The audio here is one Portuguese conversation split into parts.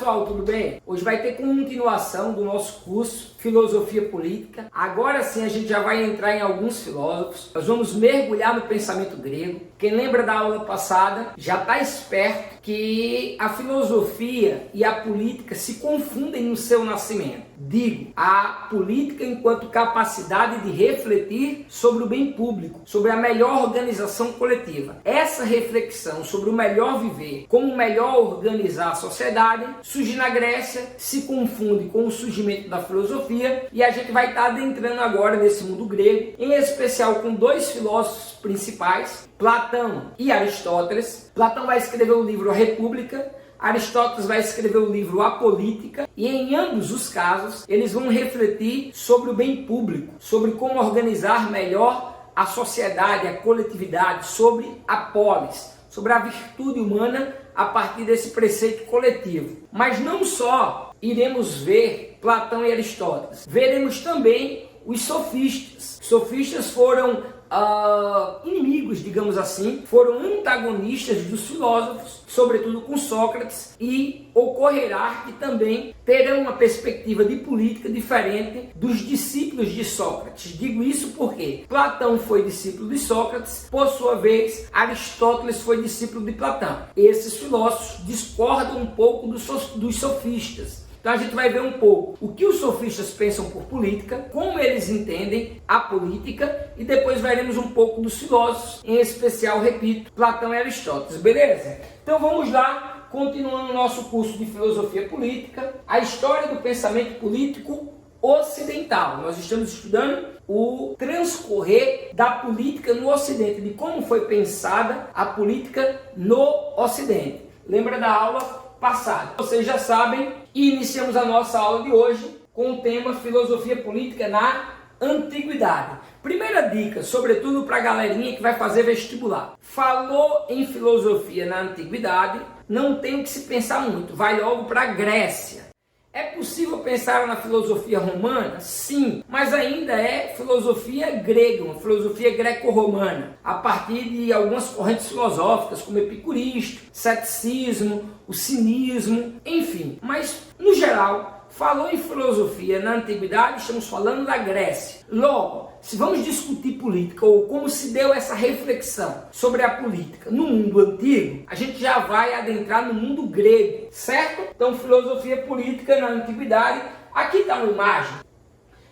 pessoal, tudo bem? Hoje vai ter continuação do nosso curso Filosofia Política. Agora sim a gente já vai entrar em alguns filósofos. Nós vamos mergulhar no pensamento grego. Quem lembra da aula passada já está esperto que a filosofia e a política se confundem no seu nascimento. Digo, a política enquanto capacidade de refletir sobre o bem público, sobre a melhor organização coletiva. Essa reflexão sobre o melhor viver, como melhor organizar a sociedade, surge na Grécia, se confunde com o surgimento da filosofia, e a gente vai estar adentrando agora nesse mundo grego, em especial com dois filósofos principais, Platão e Aristóteles. Platão vai escrever o livro A República, Aristóteles vai escrever o livro A Política, e em ambos os casos eles vão refletir sobre o bem público, sobre como organizar melhor a sociedade, a coletividade, sobre a polis, sobre a virtude humana a partir desse preceito coletivo. Mas não só iremos ver Platão e Aristóteles, veremos também os sofistas. Os sofistas foram inimigos, digamos assim, foram antagonistas dos filósofos, sobretudo com Sócrates, e ocorrerá que também terão uma perspectiva de política diferente dos discípulos de Sócrates. Digo isso porque Platão foi discípulo de Sócrates, por sua vez Aristóteles foi discípulo de Platão. Esses filósofos discordam um pouco dos sofistas. Então a gente vai ver um pouco o que os sofistas pensam por política, como eles entendem a política, e depois veremos um pouco dos filósofos, em especial, repito, Platão e Aristóteles, beleza? Então vamos lá, continuando o nosso curso de filosofia política, a história do pensamento político ocidental. Nós estamos estudando o transcorrer da política no Ocidente, de como foi pensada a política no Ocidente. Lembra da aula passada? Vocês já sabem, e iniciamos a nossa aula de hoje com o tema Filosofia Política na Antiguidade. Primeira dica, sobretudo para a galerinha que vai fazer vestibular. Falou em filosofia na Antiguidade, não tem o que se pensar muito, vai logo para a Grécia. É possível pensar na filosofia romana? Sim, mas ainda é filosofia grega, uma filosofia greco-romana, a partir de algumas correntes filosóficas, como o epicurismo, ceticismo, o cinismo, enfim. Mas, no geral, falou em filosofia na Antiguidade, estamos falando da Grécia. Logo, se vamos discutir política ou como se deu essa reflexão sobre a política no mundo antigo, a gente já vai adentrar no mundo grego, certo? Então, filosofia política na Antiguidade, aqui está uma imagem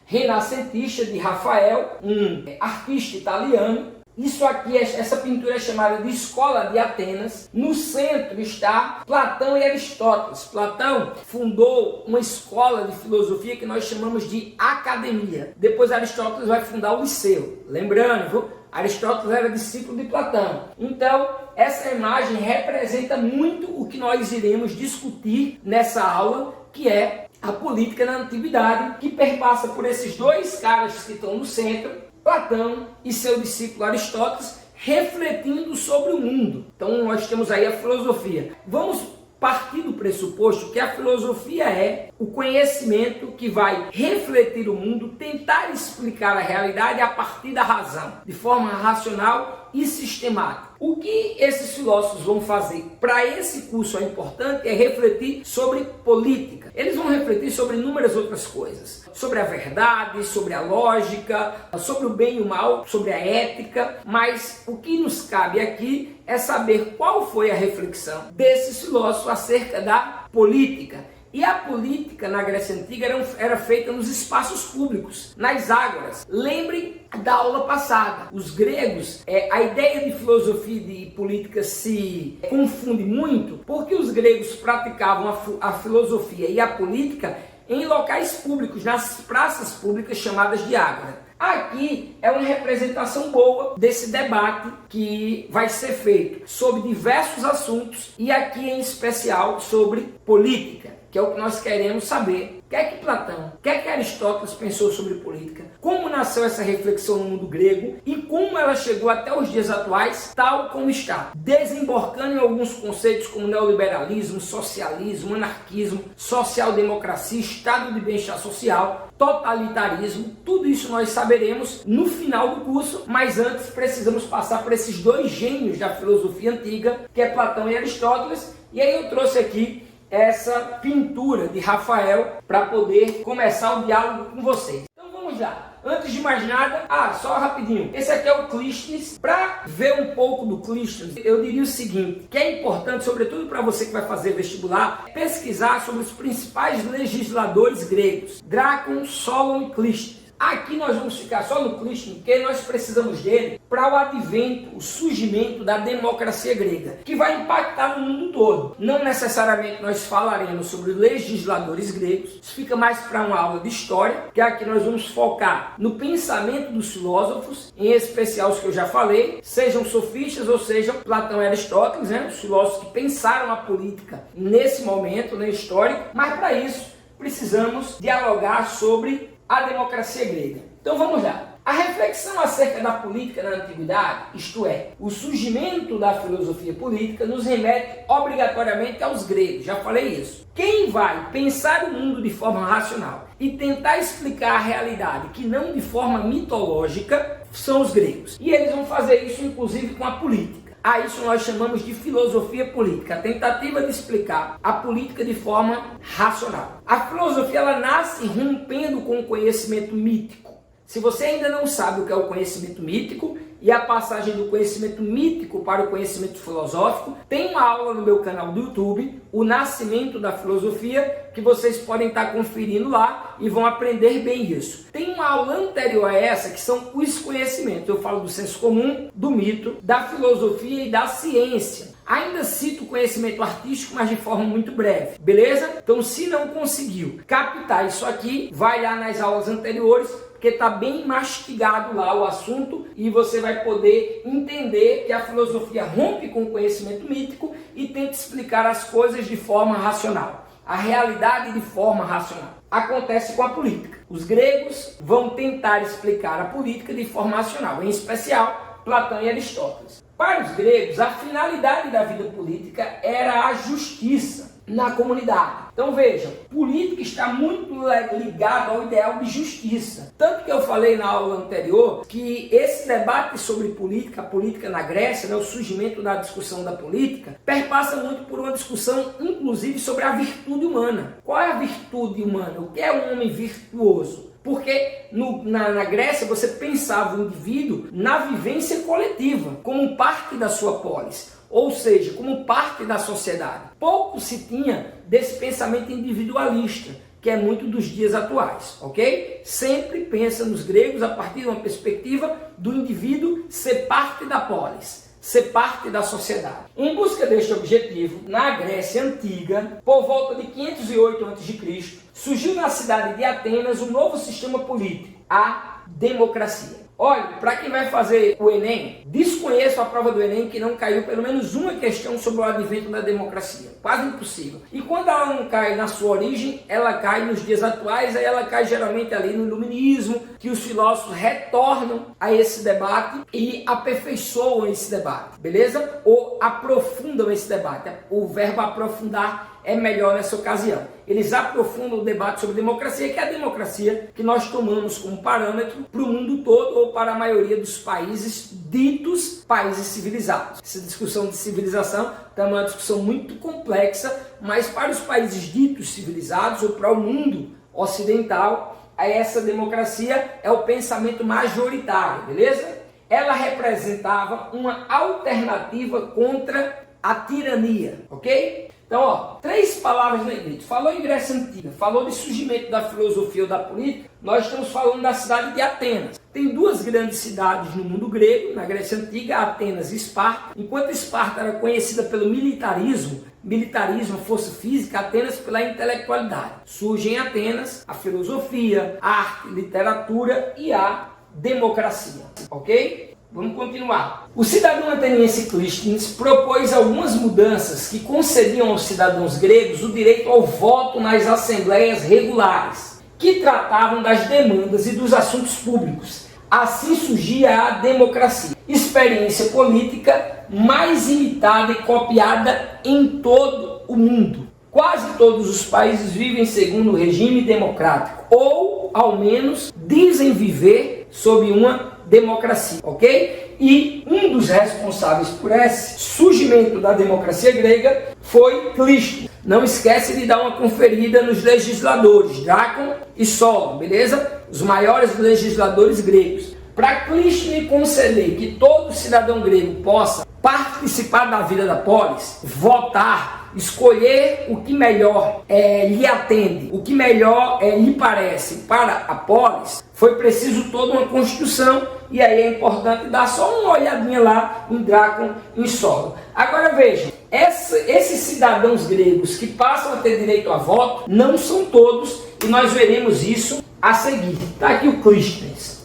renascentista de Rafael, um artista italiano. Isso aqui, essa pintura é chamada de Escola de Atenas. No centro está Platão e Aristóteles. Platão fundou uma escola de filosofia que nós chamamos de academia. Depois Aristóteles vai fundar o Liceu. Lembrando, Aristóteles era discípulo de Platão. Então, essa imagem representa muito o que nós iremos discutir nessa aula, que é a política na Antiguidade, que perpassa por esses dois caras que estão no centro, Platão e seu discípulo Aristóteles, refletindo sobre o mundo. Então nós temos aí a filosofia. Vamos partir do pressuposto que a filosofia é o conhecimento que vai refletir o mundo, tentar explicar a realidade a partir da razão, de forma racional e sistemática. O que esses filósofos vão fazer para esse curso é importante é refletir sobre política. Eles vão refletir sobre inúmeras outras coisas, sobre a verdade, sobre a lógica, sobre o bem e o mal, sobre a ética, mas o que nos cabe aqui é saber qual foi a reflexão desses filósofos acerca da política. E a política na Grécia Antiga era feita nos espaços públicos, nas ágoras. Lembrem da aula passada. Os gregos, a ideia de filosofia e de política se confunde muito, porque os gregos praticavam a filosofia e a política em locais públicos, nas praças públicas chamadas de ágora. Aqui é uma representação boa desse debate que vai ser feito sobre diversos assuntos, e aqui em especial sobre política, que é o que nós queremos saber. O que é que Platão, o que é que Aristóteles pensou sobre política? Como nasceu essa reflexão no mundo grego e como ela chegou até os dias atuais, tal como está, desembarcando em alguns conceitos como neoliberalismo, socialismo, anarquismo, social-democracia, estado de bem-estar social, totalitarismo. Tudo isso nós saberemos no final do curso, mas antes precisamos passar por esses dois gênios da filosofia antiga, que é Platão e Aristóteles, e aí eu trouxe aqui essa pintura de Rafael para poder começar o diálogo com vocês. Então vamos lá. Antes de mais nada, só rapidinho, esse aqui é o Clístenes. Para ver um pouco do Clístenes, eu diria o seguinte, que é importante, sobretudo para você que vai fazer vestibular, pesquisar sobre os principais legisladores gregos, Drácon, Solon e Clístenes. Aqui nós vamos ficar só no Clístenes, porque nós precisamos dele para o advento, o surgimento da democracia grega, que vai impactar no mundo todo. Não necessariamente nós falaremos sobre legisladores gregos, isso fica mais para uma aula de história, que aqui nós vamos focar no pensamento dos filósofos, em especial os que eu já falei, sejam sofistas ou sejam Platão e Aristóteles, os filósofos que pensaram a política nesse momento histórico, mas para isso precisamos dialogar sobre a democracia grega. Então vamos lá. A reflexão acerca da política na antiguidade, isto é, o surgimento da filosofia política, nos remete obrigatoriamente aos gregos, já falei isso. Quem vai pensar o mundo de forma racional e tentar explicar a realidade que não de forma mitológica são os gregos. E eles vão fazer isso inclusive com a política. A isso nós chamamos de filosofia política, a tentativa de explicar a política de forma racional. A filosofia ela nasce rompendo com o conhecimento mítico. Se você ainda não sabe o que é o conhecimento mítico e a passagem do conhecimento mítico para o conhecimento filosófico, tem uma aula no meu canal do YouTube, O Nascimento da Filosofia, que vocês podem estar conferindo lá e vão aprender bem isso. Tem uma aula anterior a essa que são os conhecimentos. Eu falo do senso comum, do mito, da filosofia e da ciência. Ainda cito o conhecimento artístico, mas de forma muito breve, beleza? Então, se não conseguiu captar isso aqui, vai lá nas aulas anteriores, porque está bem mastigado lá o assunto e você vai poder entender que a filosofia rompe com o conhecimento mítico e tenta explicar as coisas de forma racional. A realidade de forma racional. Acontece com a política. Os gregos vão tentar explicar a política de forma racional, em especial Platão e Aristóteles. Para os gregos, a finalidade da vida política era a justiça na comunidade. Então vejam, política está muito ligado ao ideal de justiça. Tanto que eu falei na aula anterior que esse debate sobre política, a política na Grécia, o surgimento da discussão da política, perpassa muito por uma discussão, inclusive, sobre a virtude humana. Qual é a virtude humana? O que é um homem virtuoso? Porque na Grécia você pensava o indivíduo na vivência coletiva, como parte da sua polis, ou seja, como parte da sociedade. Pouco se tinha desse pensamento individualista, que é muito dos dias atuais, ok? Sempre pensa nos gregos a partir de uma perspectiva do indivíduo ser parte da polis, ser parte da sociedade. Em busca deste objetivo, na Grécia Antiga, por volta de 508 a.C., surgiu na cidade de Atenas um novo sistema político, a democracia. Olha, para quem vai fazer o Enem, desconheço a prova do Enem que não caiu pelo menos uma questão sobre o advento da democracia. Quase impossível. E quando ela não cai na sua origem, ela cai nos dias atuais, aí ela cai geralmente ali no iluminismo, que os filósofos retornam a esse debate e aperfeiçoam esse debate, beleza? Ou aprofundam esse debate. O verbo aprofundar é melhor nessa ocasião. Eles aprofundam o debate sobre democracia, que é a democracia que nós tomamos como parâmetro para o mundo todo ou para a maioria dos países ditos países civilizados. Essa discussão de civilização é uma discussão muito complexa, mas para os países ditos civilizados ou para o mundo ocidental, essa democracia é o pensamento majoritário, beleza? Ela representava uma alternativa contra a tirania, ok? Então, 3 palavras na igreja. Falou em Grécia Antiga, falou de surgimento da filosofia ou da política, nós estamos falando da cidade de Atenas. Tem 2 grandes cidades no mundo grego, na Grécia Antiga, Atenas e Esparta. Enquanto Esparta era conhecida pelo militarismo, força física, Atenas pela intelectualidade. Surge em Atenas a filosofia, a arte, literatura e a democracia, ok? Vamos continuar. O cidadão ateniense Clístenes propôs algumas mudanças que concediam aos cidadãos gregos o direito ao voto nas assembleias regulares, que tratavam das demandas e dos assuntos públicos. Assim surgia a democracia, experiência política mais imitada e copiada em todo o mundo. Quase todos os países vivem segundo o regime democrático, ou, ao menos, dizem viver sob uma democracia, ok? E um dos responsáveis por esse surgimento da democracia grega foi Clístenes. não esquece de dar uma conferida nos legisladores, Drácon e Solon, beleza? Os maiores legisladores gregos. Para Clístenes conceder que todo cidadão grego possa participar da vida da polis, votar, escolher o que melhor lhe atende, o que melhor lhe parece para a polis, foi preciso toda uma constituição, e aí é importante dar só uma olhadinha lá em Drácon e em Solon. Agora vejam, esses cidadãos gregos que passam a ter direito a voto, não são todos, e nós veremos isso a seguir. Está aqui o Clístenes.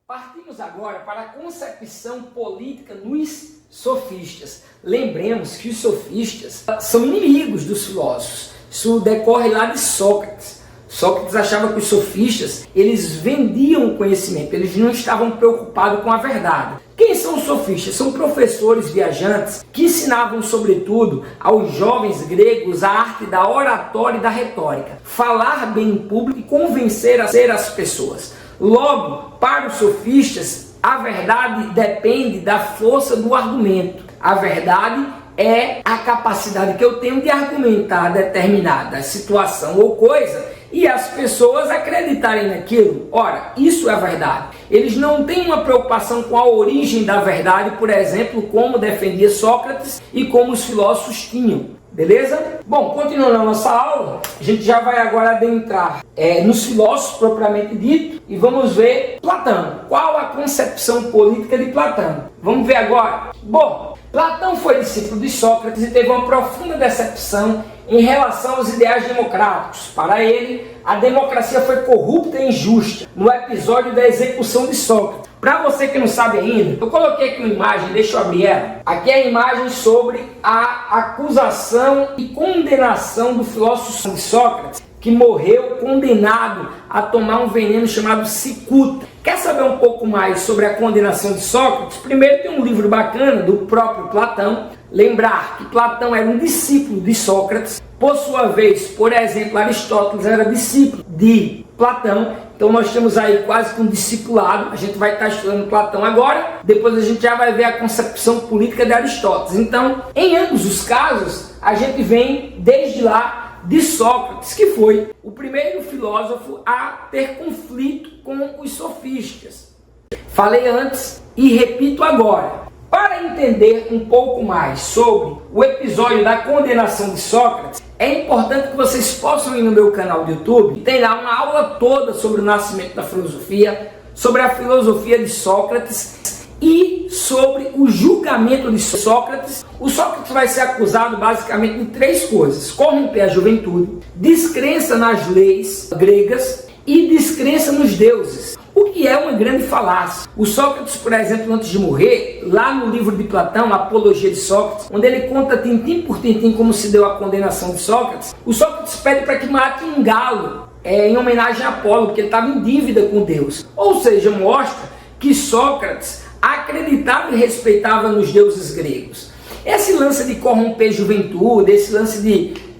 Partimos agora para a concepção política nos sofistas. Lembremos que os sofistas são inimigos dos filósofos. Isso decorre lá de Sócrates. Sócrates achava que os sofistas, eles vendiam o conhecimento, eles não estavam preocupados com a verdade. Quem são os sofistas? São professores viajantes que ensinavam, sobretudo, aos jovens gregos a arte da oratória e da retórica. Falar bem em público e convencer as pessoas. Logo, para os sofistas, a verdade depende da força do argumento. A verdade é a capacidade que eu tenho de argumentar determinada situação ou coisa e as pessoas acreditarem naquilo. Ora, isso é a verdade. Eles não têm uma preocupação com a origem da verdade, por exemplo, como defendia Sócrates e como os filósofos tinham. Beleza? Bom, continuando a nossa aula, a gente já vai agora adentrar nos filósofos propriamente dito e vamos ver Platão. Qual a concepção política de Platão? Vamos ver agora. Bom, Platão foi discípulo de Sócrates e teve uma profunda decepção em relação aos ideais democráticos. Para ele, a democracia foi corrupta e injusta no episódio da execução de Sócrates. Para você que não sabe ainda, eu coloquei aqui uma imagem, deixa eu abrir ela. Aqui é a imagem sobre a acusação e condenação do filósofo de Sócrates, que morreu condenado a tomar um veneno chamado cicuta. Quer saber um pouco mais sobre a condenação de Sócrates? Primeiro tem um livro bacana do próprio Platão. Lembrar que Platão era um discípulo de Sócrates. Por sua vez, por exemplo, Aristóteles era discípulo de Platão. Então nós temos aí quase que um discipulado. A gente vai estar estudando Platão agora. Depois a gente já vai ver a concepção política de Aristóteles. Então, em ambos os casos, a gente vem desde lá de Sócrates, que foi o primeiro filósofo a ter conflito com os sofistas. Falei antes e repito agora. Para entender um pouco mais sobre o episódio da condenação de Sócrates, é importante que vocês possam ir no meu canal do YouTube. Tem lá uma aula toda sobre o nascimento da filosofia, sobre a filosofia de Sócrates e sobre o julgamento de Sócrates. O Sócrates vai ser acusado basicamente de três coisas: corromper a juventude, descrença nas leis gregas e descrença nos deuses. O que é uma grande falácia. O Sócrates, por exemplo, antes de morrer, lá no livro de Platão, a Apologia de Sócrates, onde ele conta tintim por tintim como se deu a condenação de Sócrates, o Sócrates pede para que mate um galo em homenagem a Apolo, porque ele estava em dívida com Deus. Ou seja, mostra que Sócrates acreditava e respeitava nos deuses gregos. Esse lance de corromper a juventude, esse lance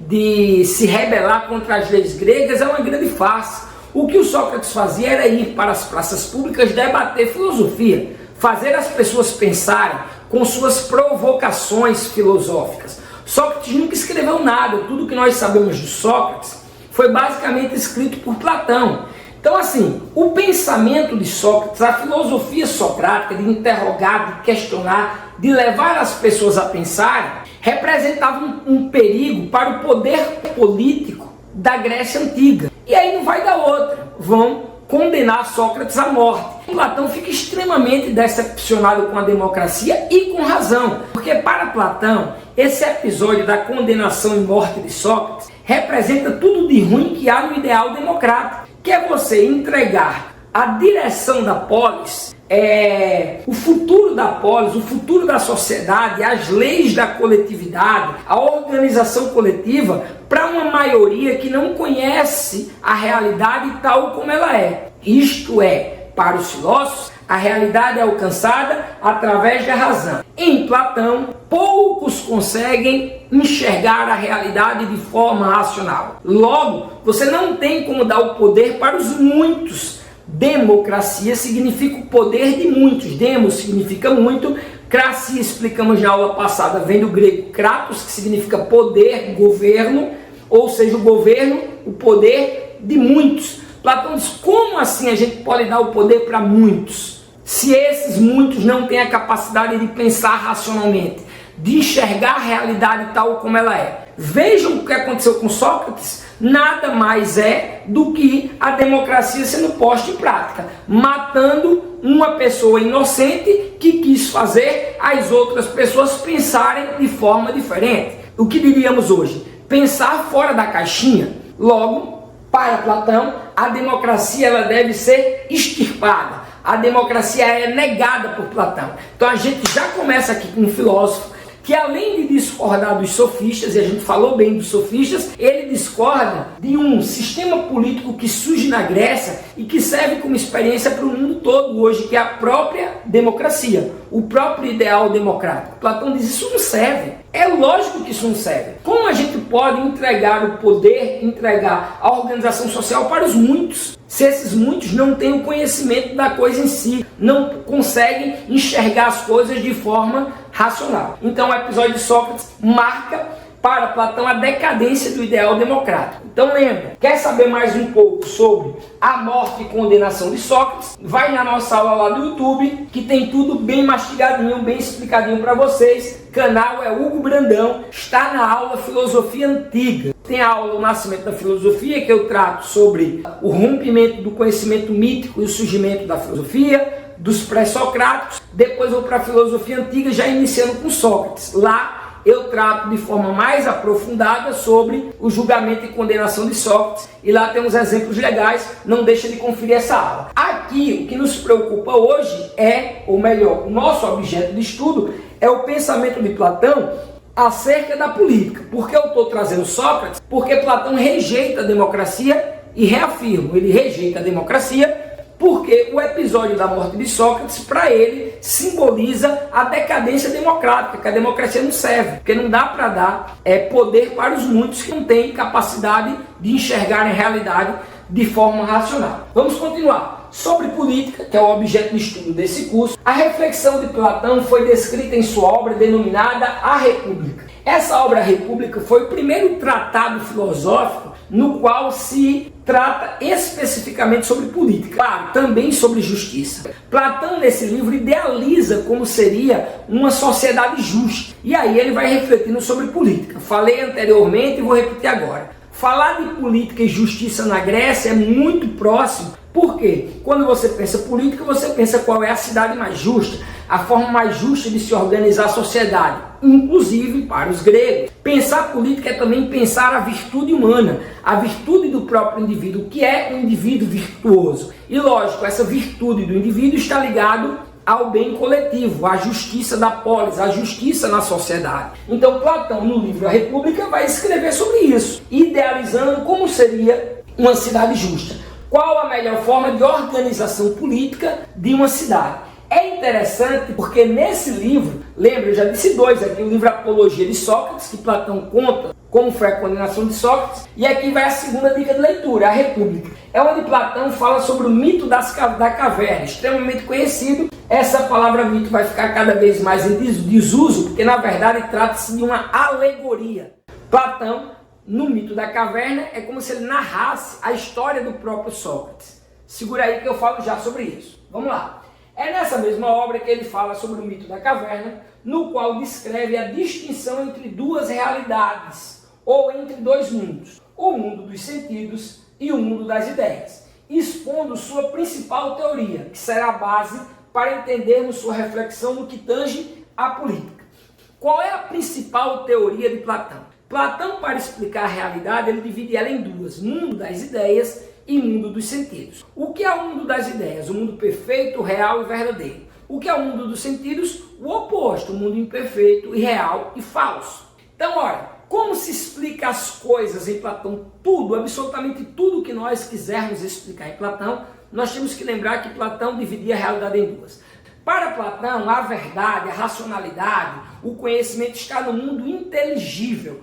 de se rebelar contra as leis gregas é uma grande farsa. O que o Sócrates fazia era ir para as praças públicas debater filosofia, fazer as pessoas pensarem com suas provocações filosóficas. Sócrates nunca escreveu nada, tudo que nós sabemos de Sócrates foi basicamente escrito por Platão. Então, assim, o pensamento de Sócrates, a filosofia socrática de interrogar, de questionar, de levar as pessoas a pensarem, representava um perigo para o poder político da Grécia Antiga. E aí não vai dar outra, vão condenar Sócrates à morte. Platão fica extremamente decepcionado com a democracia e com razão, porque para Platão, esse episódio da condenação e morte de Sócrates representa tudo de ruim que há no ideal democrático, que é você entregar a direção da polis, o futuro da polis, o futuro da sociedade, as leis da coletividade, a organização coletiva, para uma maioria que não conhece a realidade tal como ela é. Isto é, para os filósofos, a realidade é alcançada através da razão. Em Platão, poucos conseguem enxergar a realidade de forma racional. Logo, você não tem como dar o poder para os muitos. Democracia significa o poder de muitos. Demos significa muito. Cracia, explicamos na aula passada, vem do grego kratos, que significa poder, governo. ou seja, o governo, o poder de muitos. Platão diz, como assim a gente pode dar o poder para muitos, se esses muitos não têm a capacidade de pensar racionalmente, de enxergar a realidade tal como ela é? Vejam o que aconteceu com Sócrates, nada mais é do que a democracia sendo posta em prática, matando uma pessoa inocente que quis fazer as outras pessoas pensarem de forma diferente. O que diríamos hoje? Pensar fora da caixinha. Logo, para Platão, a democracia ela deve ser extirpada. A democracia é negada por Platão. Então a gente já começa aqui com um filósofo que, além de discordar dos sofistas, e a gente falou bem dos sofistas, ele discorda de um sistema político que surge na Grécia e que serve como experiência para o mundo todo hoje, que é a própria democracia, o próprio ideal democrático. Platão diz, isso não serve. É lógico que isso não serve. Como a gente pode entregar o poder, entregar a organização social para os muitos, se esses muitos não têm o conhecimento da coisa em si, não conseguem enxergar as coisas de forma racional? Então o episódio de Sócrates marca para Platão a decadência do ideal democrático. Então lembra, quer saber mais um pouco sobre a morte e condenação de Sócrates? Vai na nossa aula lá do YouTube, que tem tudo bem mastigadinho, bem explicadinho para vocês. Canal é Hugo Brandão, está na aula Filosofia Antiga. Tem a aula O Nascimento da Filosofia, que eu trato sobre o rompimento do conhecimento mítico e o surgimento da filosofia, dos pré-socráticos. Depois eu vou para a Filosofia Antiga, já iniciando com Sócrates. Lá eu trato de forma mais aprofundada sobre o julgamento e condenação de Sócrates, e lá tem uns exemplos legais, não deixa de conferir essa aula. Aqui, o que nos preocupa hoje é, ou melhor, o nosso objeto de estudo é o pensamento de Platão acerca da política. Por que eu estou trazendo Sócrates? Porque Platão rejeita a democracia, e reafirmo, ele rejeita a democracia porque o episódio da morte de Sócrates, para ele, simboliza a decadência democrática, que a democracia não serve, porque não dá para dar poder para os muitos que não têm capacidade de enxergar a realidade de forma racional. Vamos continuar. Sobre política, que é o objeto de estudo desse curso, a reflexão de Platão foi descrita em sua obra denominada A República. Essa obra, A República, foi o primeiro tratado filosófico no qual se trata especificamente sobre política, claro, também sobre justiça. Platão, nesse livro, idealiza como seria uma sociedade justa. E aí ele vai refletindo sobre política. Falei anteriormente e vou repetir agora. Falar de política e justiça na Grécia é muito próximo. Por quê? Quando você pensa política, você pensa qual é a cidade mais justa, a forma mais justa de se organizar a sociedade, inclusive para os gregos. Pensar política é também pensar a virtude humana, a virtude do próprio indivíduo, que é um indivíduo virtuoso. E lógico, essa virtude do indivíduo está ligado ao bem coletivo, à justiça da polis, à justiça na sociedade. Então Platão, no livro A República, vai escrever sobre isso, idealizando como seria uma cidade justa. Qual a melhor forma de organização política de uma cidade? É interessante porque nesse livro, lembra, eu já disse dois aqui, o livro Apologia de Sócrates, que Platão conta como foi a condenação de Sócrates, e aqui vai a segunda dica de leitura, A República. É onde Platão fala sobre o mito da caverna, extremamente conhecido. Essa palavra mito vai ficar cada vez mais em desuso, porque na verdade trata-se de uma alegoria. Platão, no mito da caverna, é como se ele narrasse a história do próprio Sócrates. Segura aí que eu falo já sobre isso. Vamos lá. É nessa mesma obra que ele fala sobre o mito da caverna, no qual descreve a distinção entre duas realidades, ou entre dois mundos, o mundo dos sentidos e o mundo das ideias, expondo sua principal teoria, que será a base para entendermos sua reflexão no que tange à política. Qual é a principal teoria de Platão? Platão, para explicar a realidade, ele divide ela em duas: mundo das ideias e mundo dos sentidos. O que é o mundo das ideias? O mundo perfeito, real e verdadeiro. O que é o mundo dos sentidos? O oposto, o mundo imperfeito, irreal e falso. Então, olha, como se explica as coisas em Platão? Tudo, absolutamente tudo que nós quisermos explicar em Platão, nós temos que lembrar que Platão dividia a realidade em duas. Para Platão, a verdade, a racionalidade, o conhecimento está no mundo inteligível.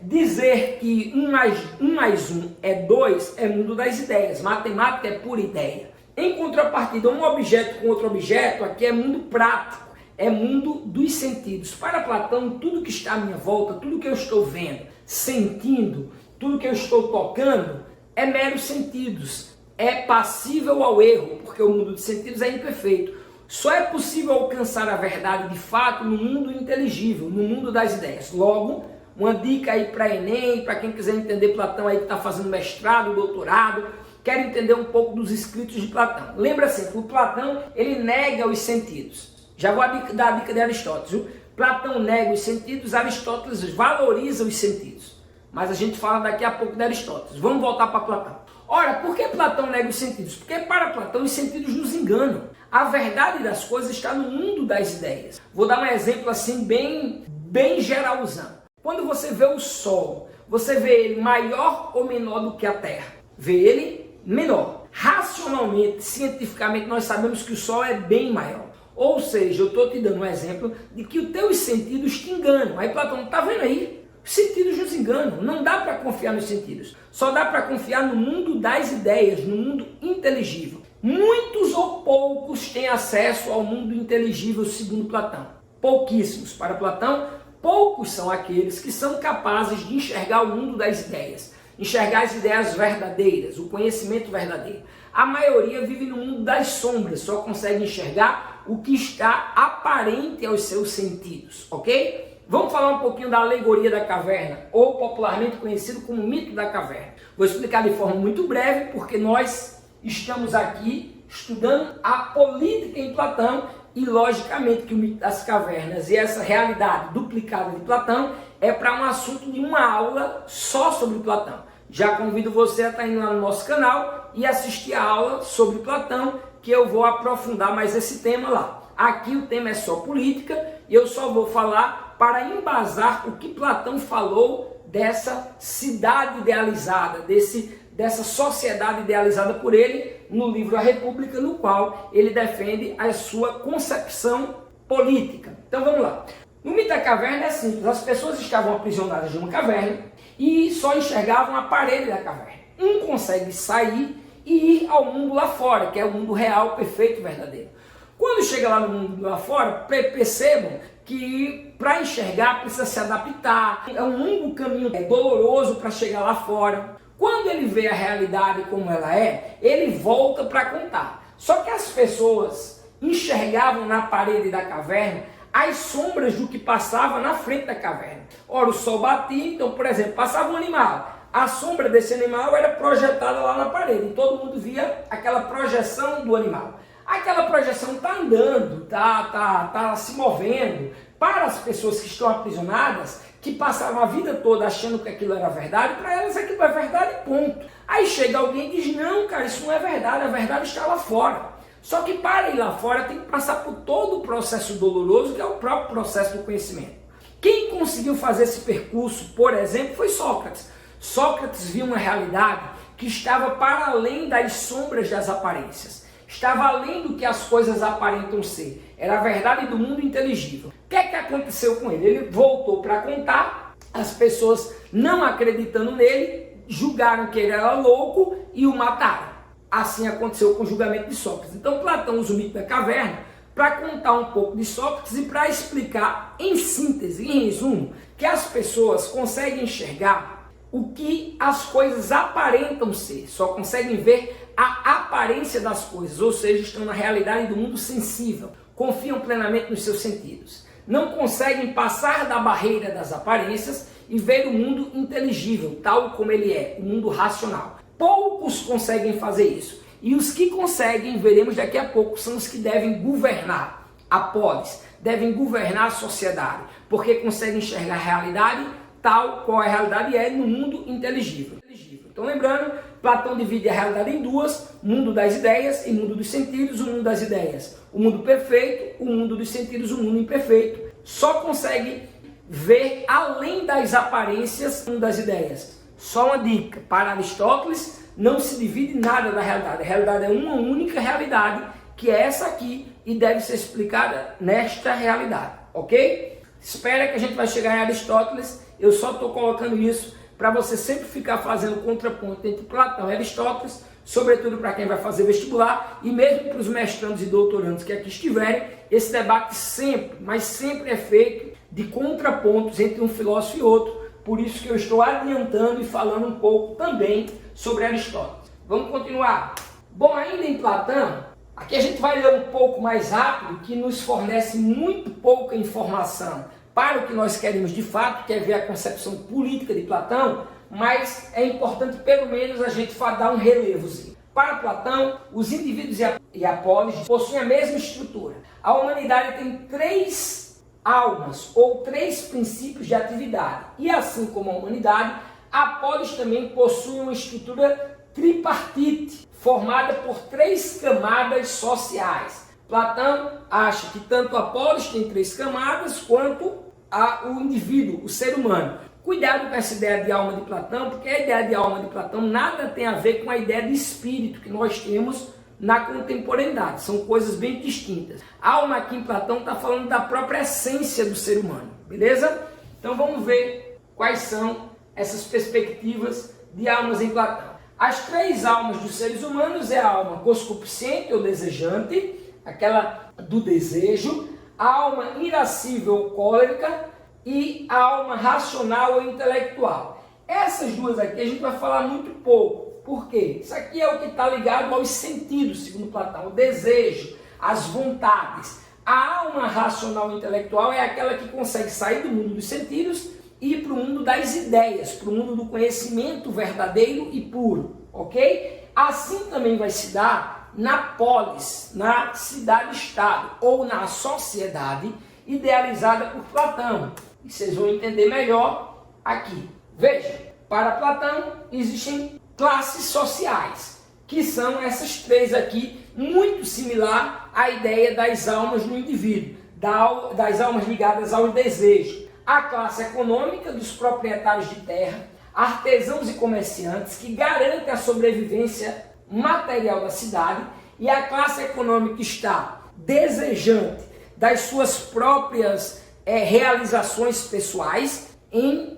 Dizer que 1 mais 1 é 2 é mundo das ideias. Matemática é pura ideia. Em contrapartida, um objeto com outro objeto, aqui é mundo prático, é mundo dos sentidos. Para Platão, tudo que está à minha volta, tudo que eu estou vendo, sentindo, tudo que eu estou tocando é meros sentidos, é passível ao erro, porque o mundo dos sentidos é imperfeito. Só é possível alcançar a verdade de fato no mundo inteligível, no mundo das ideias. Logo, uma dica aí para Enem, para quem quiser entender Platão aí que está fazendo mestrado, doutorado, quer entender um pouco dos escritos de Platão. Lembra sempre, o Platão ele nega os sentidos. Já vou dar a dica de Aristóteles, viu? Platão nega os sentidos, Aristóteles valoriza os sentidos. Mas a gente fala daqui a pouco de Aristóteles. Vamos voltar para Platão. Ora, por que Platão nega os sentidos? Porque para Platão os sentidos nos enganam. A verdade das coisas está no mundo das ideias. Vou dar um exemplo assim bem geralzão. Quando você vê o Sol, você vê ele maior ou menor do que a Terra? Vê ele menor. Racionalmente, cientificamente, nós sabemos que o Sol é bem maior. Ou seja, eu estou te dando um exemplo de que os teus sentidos te enganam. Aí Platão, está vendo aí? Os sentidos nos enganam. Não dá para confiar nos sentidos. Só dá para confiar no mundo das ideias, no mundo inteligível. Muitos ou poucos têm acesso ao mundo inteligível segundo Platão. Pouquíssimos. Para Platão, poucos são aqueles que são capazes de enxergar o mundo das ideias. Enxergar as ideias verdadeiras, o conhecimento verdadeiro. A maioria vive no mundo das sombras, só consegue enxergar o que está aparente aos seus sentidos, ok? Vamos falar um pouquinho da alegoria da caverna, ou popularmente conhecido como mito da caverna. Vou explicar de forma muito breve, porque nós estamos aqui estudando a política em Platão e, logicamente, que o mito das cavernas e essa realidade duplicada de Platão é para um assunto de uma aula só sobre Platão. Já convido você a estar indo lá no nosso canal e assistir a aula sobre Platão, que eu vou aprofundar mais esse tema lá. Aqui o tema é só política e eu só vou falar para embasar o que Platão falou dessa cidade idealizada, dessa sociedade idealizada por ele no livro A República, no qual ele defende a sua concepção política. Então vamos lá. No mito da caverna é simples, as pessoas estavam aprisionadas de uma caverna e só enxergavam a parede da caverna. Um consegue sair e ir ao mundo lá fora, que é o mundo real, perfeito, verdadeiro. Quando chega lá no mundo lá fora, percebam que para enxergar precisa se adaptar, é um longo caminho doloroso para chegar lá fora. Quando ele vê a realidade como ela é, ele volta para contar. Só que as pessoas enxergavam na parede da caverna as sombras do que passava na frente da caverna. Ora, o sol batia, então, por exemplo, passava um animal. A sombra desse animal era projetada lá na parede. E todo mundo via aquela projeção do animal. Aquela projeção está andando, tá se movendo. Para as pessoas que estão aprisionadas, que passavam a vida toda achando que aquilo era verdade, para elas aquilo é verdade, ponto. Aí chega alguém e diz, não, cara, isso não é verdade, a verdade está lá fora. Só que para ir lá fora tem que passar por todo o processo doloroso, que é o próprio processo do conhecimento. Quem conseguiu fazer esse percurso, por exemplo, foi Sócrates. Sócrates viu uma realidade que estava para além das sombras das aparências. Estava além do que as coisas aparentam ser. Era a verdade do mundo inteligível. O que é que aconteceu com ele? Ele voltou para contar, as pessoas não acreditando nele, julgaram que ele era louco e o mataram. Assim aconteceu com o julgamento de Sócrates. Então Platão usa o mito da caverna para contar um pouco de Sócrates e para explicar em síntese, em resumo, que as pessoas conseguem enxergar o que as coisas aparentam ser, só conseguem ver a aparência das coisas, ou seja, estão na realidade do mundo sensível, confiam plenamente nos seus sentidos. Não conseguem passar da barreira das aparências e ver o mundo inteligível, tal como ele é, o mundo racional. Poucos conseguem fazer isso. E os que conseguem, veremos daqui a pouco, são os que devem governar a polis, devem governar a sociedade, porque conseguem enxergar a realidade tal qual a realidade é no mundo inteligível. Então lembrando, Platão divide a realidade em duas, mundo das ideias e mundo dos sentidos. O mundo das ideias, o mundo perfeito, o mundo dos sentidos, o mundo imperfeito. Só consegue ver além das aparências, o mundo das ideias. Só uma dica, para Aristóteles não se divide nada da realidade. A realidade é uma única realidade, que é essa aqui, e deve ser explicada nesta realidade, ok? Espera que a gente vai chegar em Aristóteles, eu só estou colocando isso para você sempre ficar fazendo contraponto entre Platão e Aristóteles, sobretudo para quem vai fazer vestibular, e mesmo para os mestrandos e doutorandos que aqui estiverem, esse debate sempre, mas sempre é feito de contrapontos entre um filósofo e outro, por isso que eu estou adiantando e falando um pouco também sobre Aristóteles. Vamos continuar. Bom, ainda em Platão, aqui a gente vai ler um pouco mais rápido, que nos fornece muito pouca informação para o que nós queremos de fato, que é ver a concepção política de Platão, mas é importante pelo menos a gente dar um relevozinho. Para Platão, os indivíduos e a polis possuem a mesma estrutura. A humanidade tem 3 almas ou 3 princípios de atividade. E assim como a humanidade, a polis também possui uma estrutura tripartite, formada por 3 camadas sociais. Platão acha que tanto a polis tem 3 camadas, quanto o indivíduo, o ser humano. Cuidado com essa ideia de alma de Platão, porque a ideia de alma de Platão nada tem a ver com a ideia de espírito que nós temos na contemporaneidade. São coisas bem distintas. A alma aqui em Platão está falando da própria essência do ser humano, beleza? Então vamos ver quais são essas perspectivas de almas em Platão. As 3 almas dos seres humanos é a alma concupiscente ou desejante, aquela do desejo, a alma irascível ou cólerica e a alma racional ou intelectual. Essas duas aqui a gente vai falar muito pouco. Por quê? Isso aqui é o que está ligado aos sentidos, segundo Platão, o desejo, as vontades. A alma racional e intelectual é aquela que consegue sair do mundo dos sentidos e ir para o mundo das ideias, para o mundo do conhecimento verdadeiro e puro, ok? Assim também vai se dar na polis, na cidade-estado ou na sociedade idealizada por Platão. E vocês vão entender melhor aqui. Veja, para Platão existem classes sociais, que são essas 3 aqui, muito similar à ideia das almas no indivíduo, das almas ligadas ao desejo. A classe econômica dos proprietários de terra, artesãos e comerciantes, que garantem a sobrevivência material da cidade, e a classe econômica está desejante das suas próprias realizações pessoais, em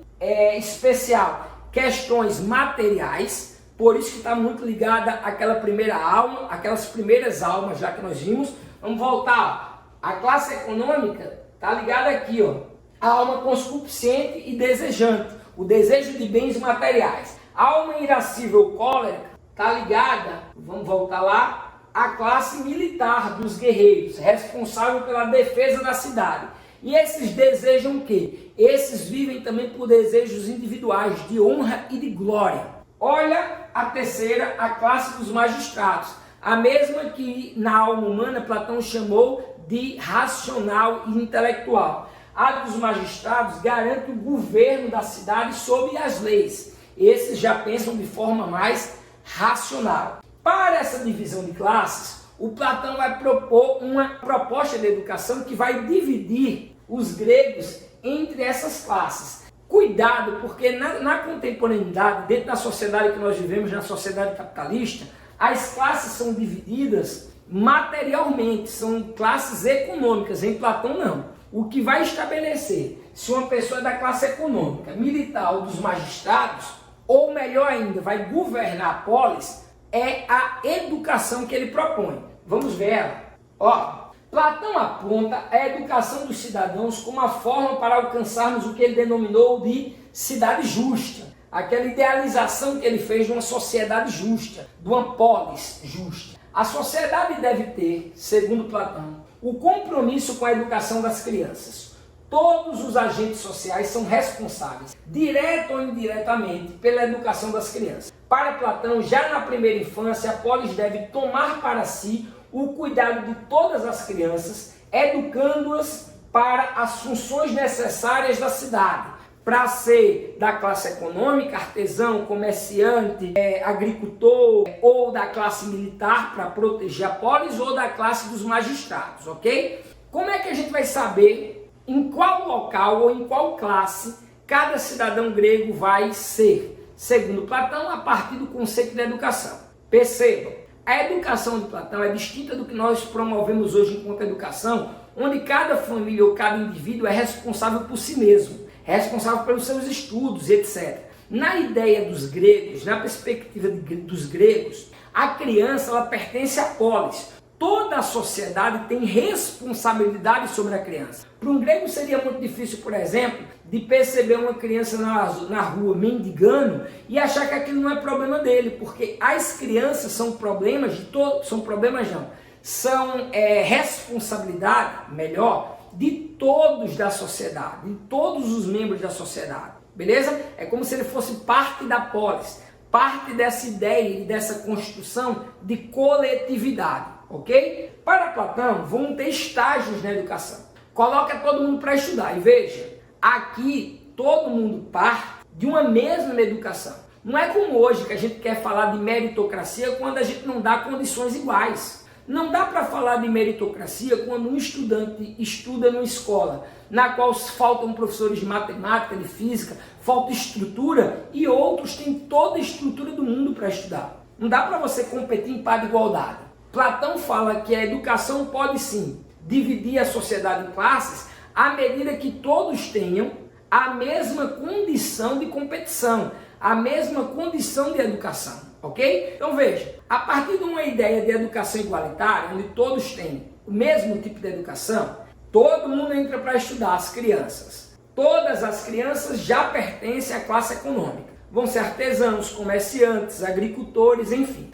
especial questões materiais, por isso que está muito ligada àquela primeira alma, aquelas primeiras almas já que nós vimos. Vamos voltar, a classe econômica está ligada aqui, ó, a alma concupiscente e desejante, o desejo de bens materiais. A alma irascível cólerica está ligada, vamos voltar lá, à classe militar dos guerreiros, responsável pela defesa da cidade. E esses desejam o quê? Esses vivem também por desejos individuais de honra e de glória. Olha a terceira, a classe dos magistrados, a mesma que na alma humana Platão chamou de racional e intelectual. A dos magistrados garante o governo da cidade sob as leis. Esses já pensam de forma mais racional. Para essa divisão de classes, o Platão vai propor uma proposta de educação que vai dividir os gregos entre essas classes. Cuidado, porque na contemporaneidade, dentro da sociedade que nós vivemos, na sociedade capitalista, as classes são divididas materialmente, são classes econômicas. Em Platão, não. O que vai estabelecer se uma pessoa é da classe econômica, militar ou dos magistrados, ou melhor ainda, vai governar a polis, é a educação que ele propõe. Vamos ver ela. Ó, Platão aponta a educação dos cidadãos como a forma para alcançarmos o que ele denominou de cidade justa. Aquela idealização que ele fez de uma sociedade justa, de uma polis justa. A sociedade deve ter, segundo Platão, o compromisso com a educação das crianças. Todos os agentes sociais são responsáveis, direto ou indiretamente, pela educação das crianças. Para Platão, já na primeira infância, a polis deve tomar para si o cuidado de todas as crianças, educando-as para as funções necessárias da cidade, para ser da classe econômica, artesão, comerciante, agricultor, ou da classe militar para proteger a polis, ou da classe dos magistrados, ok? Como é que a gente vai saber em qual local ou em qual classe cada cidadão grego vai ser? Segundo Platão, a partir do conceito da educação. Percebam, a educação de Platão é distinta do que nós promovemos hoje enquanto educação, onde cada família ou cada indivíduo é responsável por si mesmo, responsável pelos seus estudos, etc. Na ideia dos gregos, na perspectiva dos gregos, a criança ela pertence à polis. Toda a sociedade tem responsabilidade sobre a criança. Para um grego seria muito difícil, por exemplo, de perceber uma criança na rua mendigando e achar que aquilo não é problema dele, porque as crianças são problemas de todos, são responsabilidade, melhor, de todos da sociedade, de todos os membros da sociedade, beleza? É como se ele fosse parte da polis, parte dessa ideia e dessa construção de coletividade, ok? Para Platão, vão ter estágios na educação. Coloca todo mundo para estudar e veja, aqui todo mundo parte de uma mesma educação. Não é como hoje que a gente quer falar de meritocracia quando a gente não dá condições iguais. Não dá para falar de meritocracia quando um estudante estuda numa escola na qual faltam professores de matemática, de física, falta estrutura e outros têm toda a estrutura do mundo para estudar. Não dá para você competir em par de igualdade. Platão fala que a educação pode sim dividir a sociedade em classes à medida que todos tenham a mesma condição de competição, a mesma condição de educação, ok? Então veja, a partir de uma ideia de educação igualitária, onde todos têm o mesmo tipo de educação, todo mundo entra para estudar, as crianças. Todas as crianças já pertencem à classe econômica. Vão ser artesãos, comerciantes, agricultores, enfim.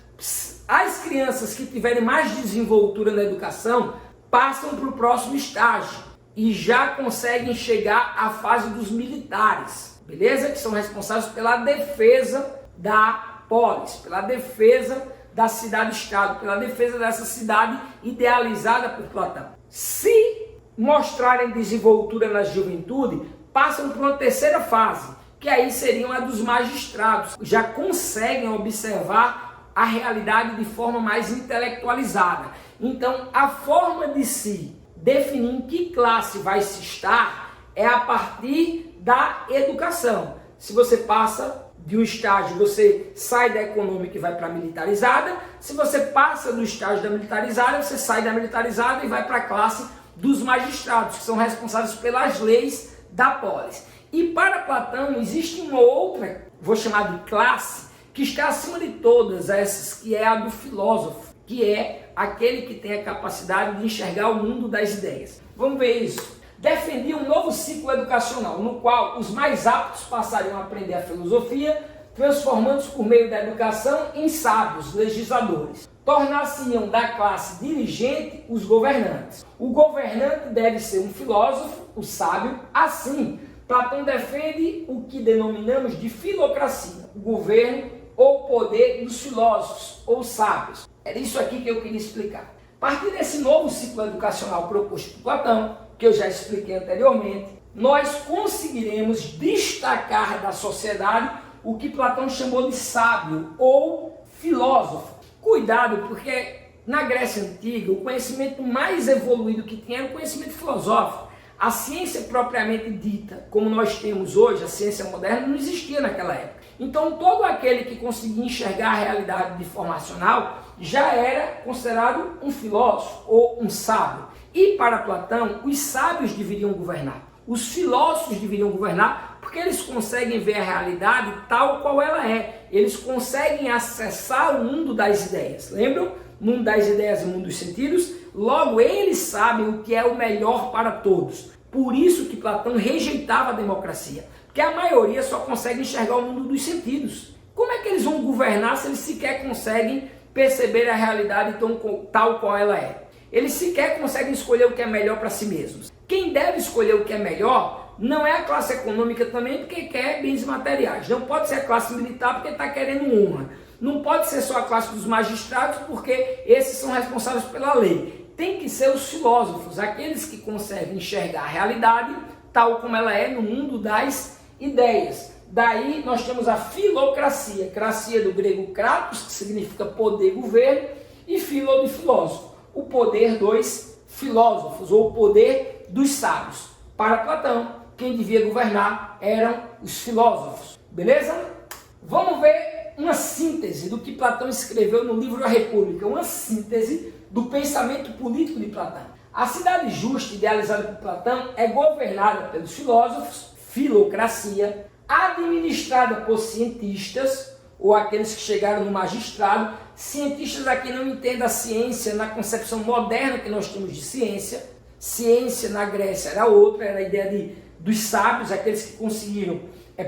As crianças que tiverem mais desenvoltura na educação passam para o próximo estágio e já conseguem chegar à fase dos militares, beleza? Que são responsáveis pela defesa da polis, pela defesa da cidade-estado, pela defesa dessa cidade idealizada por Platão. Se mostrarem desenvoltura na juventude, passam para uma terceira fase, que aí seriam a dos magistrados, já conseguem observar a realidade de forma mais intelectualizada. Então, a forma de se definir em que classe vai se estar é a partir da educação. Se você passa de um estágio, você sai da econômica e vai para a militarizada. Se você passa do estágio da militarizada, você sai da militarizada e vai para a classe dos magistrados, que são responsáveis pelas leis da polis. E para Platão existe uma outra, vou chamar de classe, que está acima de todas essas, que é a do filósofo, que é aquele que tem a capacidade de enxergar o mundo das ideias. Vamos ver isso. Defendia um novo ciclo educacional, no qual os mais aptos passariam a aprender a filosofia, transformando-se por meio da educação em sábios, legisladores. Tornar-se-iam da classe dirigente os governantes. O governante deve ser um filósofo, o sábio. Assim, Platão defende o que denominamos de filocracia, o governo ou poder dos filósofos ou sábios. Era isso aqui que eu queria explicar. A partir desse novo ciclo educacional proposto por Platão, que eu já expliquei anteriormente, nós conseguiremos destacar da sociedade o que Platão chamou de sábio ou filósofo. Cuidado, porque na Grécia Antiga o conhecimento mais evoluído que tinha era o conhecimento filosófico. A ciência propriamente dita, como nós temos hoje, a ciência moderna, não existia naquela época. Então todo aquele que conseguia enxergar a realidade de forma racional já era considerado um filósofo ou um sábio. E para Platão, os sábios deveriam governar. Os filósofos deveriam governar porque eles conseguem ver a realidade tal qual ela é. Eles conseguem acessar o mundo das ideias. Lembram? Mundo das ideias e mundo dos sentidos. Logo, eles sabem o que é o melhor para todos. Por isso que Platão rejeitava a democracia. Porque a maioria só consegue enxergar o mundo dos sentidos. Como é que eles vão governar se eles sequer conseguem perceber a realidade tal qual ela é? Eles sequer conseguem escolher o que é melhor para si mesmos. Quem deve escolher o que é melhor não é a classe econômica também, porque quer bens materiais. Não pode ser a classe militar porque está querendo honra. Não pode ser só a classe dos magistrados, porque esses são responsáveis pela lei. Tem que ser os filósofos, aqueles que conseguem enxergar a realidade tal como ela é no mundo das ideias. Daí nós temos a filocracia, cracia do grego kratos, que significa poder, governo, e filo de filósofo, o poder dos filósofos, ou o poder dos sábios. Para Platão, quem devia governar eram os filósofos, beleza? Vamos ver uma síntese do que Platão escreveu no livro A República, uma síntese do pensamento político de Platão. A cidade justa, idealizada por Platão, é governada pelos filósofos, filocracia, administrada por cientistas, ou aqueles que chegaram no magistrado. Cientistas aqui não entendem a ciência na concepção moderna que nós temos de ciência. Ciência na Grécia era outra, era a ideia dos sábios, aqueles que conseguiram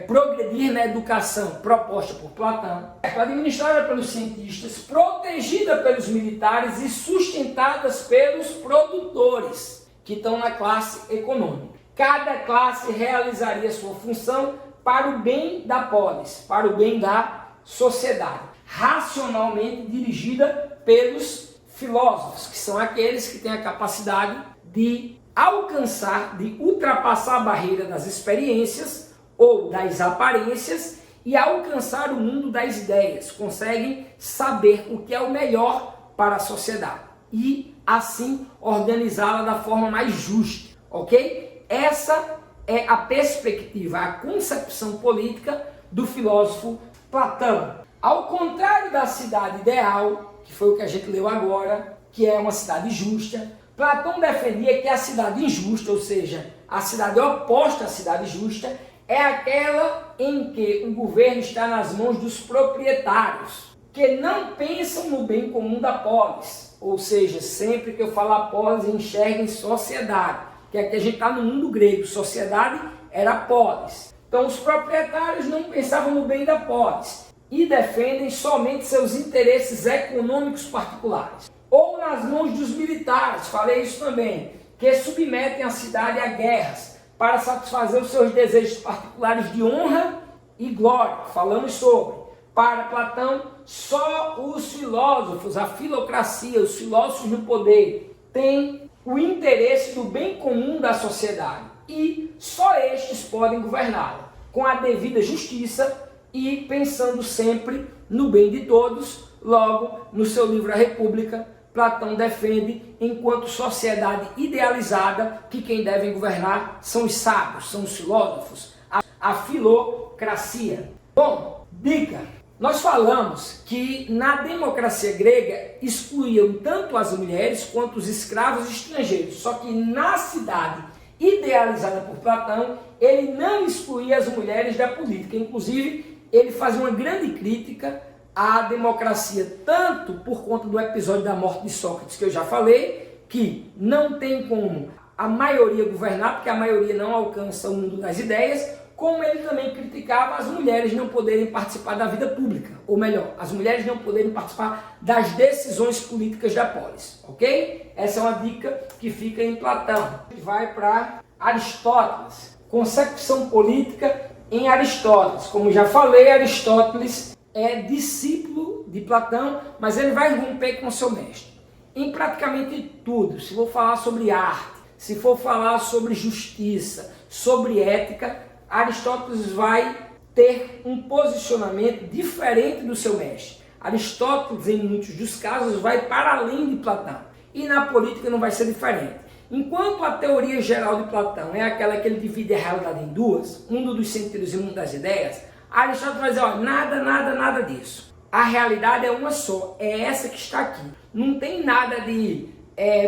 progredir na educação proposta por Platão, administrada pelos cientistas, protegida pelos militares e sustentadas pelos produtores, que estão na classe econômica. Cada classe realizaria sua função para o bem da polis, para o bem da sociedade, racionalmente dirigida pelos filósofos, que são aqueles que têm a capacidade de alcançar, de ultrapassar a barreira das experiências ou das aparências e alcançar o mundo das ideias, conseguem saber o que é o melhor para a sociedade e assim organizá-la da forma mais justa, ok? Essa é a perspectiva, a concepção política do filósofo Platão. Ao contrário da cidade ideal, que foi o que a gente leu agora, que é uma cidade justa, Platão defendia que a cidade injusta, ou seja, a cidade oposta à cidade justa, é aquela em que o governo está nas mãos dos proprietários, que não pensam no bem comum da polis. Ou seja, sempre que eu falar polis, enxerguem sociedade, que aqui a gente está no mundo grego, sociedade era polis. Então os proprietários não pensavam no bem da polis e defendem somente seus interesses econômicos particulares. Ou nas mãos dos militares, falei isso também, que submetem a cidade a guerras, para satisfazer os seus desejos particulares de honra e glória. Falamos sobre. Para Platão, só os filósofos, a filocracia, os filósofos no poder, têm o interesse do bem comum da sociedade. E só estes podem governá-la, com a devida justiça e pensando sempre no bem de todos. Logo, no seu livro A República, Platão defende, enquanto sociedade idealizada, que quem deve governar são os sábios, são os filósofos, a filocracia. Bom, dica, nós falamos que na democracia grega excluíam tanto as mulheres quanto os escravos estrangeiros, só que na cidade idealizada por Platão, ele não excluía as mulheres da política, inclusive ele fazia uma grande crítica a democracia, tanto por conta do episódio da morte de Sócrates, que eu já falei, que não tem como a maioria governar, porque a maioria não alcança o mundo das ideias, como ele também criticava as mulheres não poderem participar da vida pública, ou melhor, as mulheres não poderem participar das decisões políticas da polis, ok? Essa é uma dica que fica em Platão. Vai para Aristóteles, concepção política em Aristóteles. Como já falei, Aristóteles é discípulo de Platão, mas ele vai romper com seu mestre em praticamente tudo. Se for falar sobre arte, se for falar sobre justiça, sobre ética, Aristóteles vai ter um posicionamento diferente do seu mestre. Aristóteles, em muitos dos casos, vai para além de Platão. E na política não vai ser diferente. Enquanto a teoria geral de Platão é aquela que ele divide a realidade em duas, mundo dos sentidos e mundo das ideias, Aristóteles vai dizer, ó, nada disso. A realidade é uma só, é essa que está aqui. Não tem nada de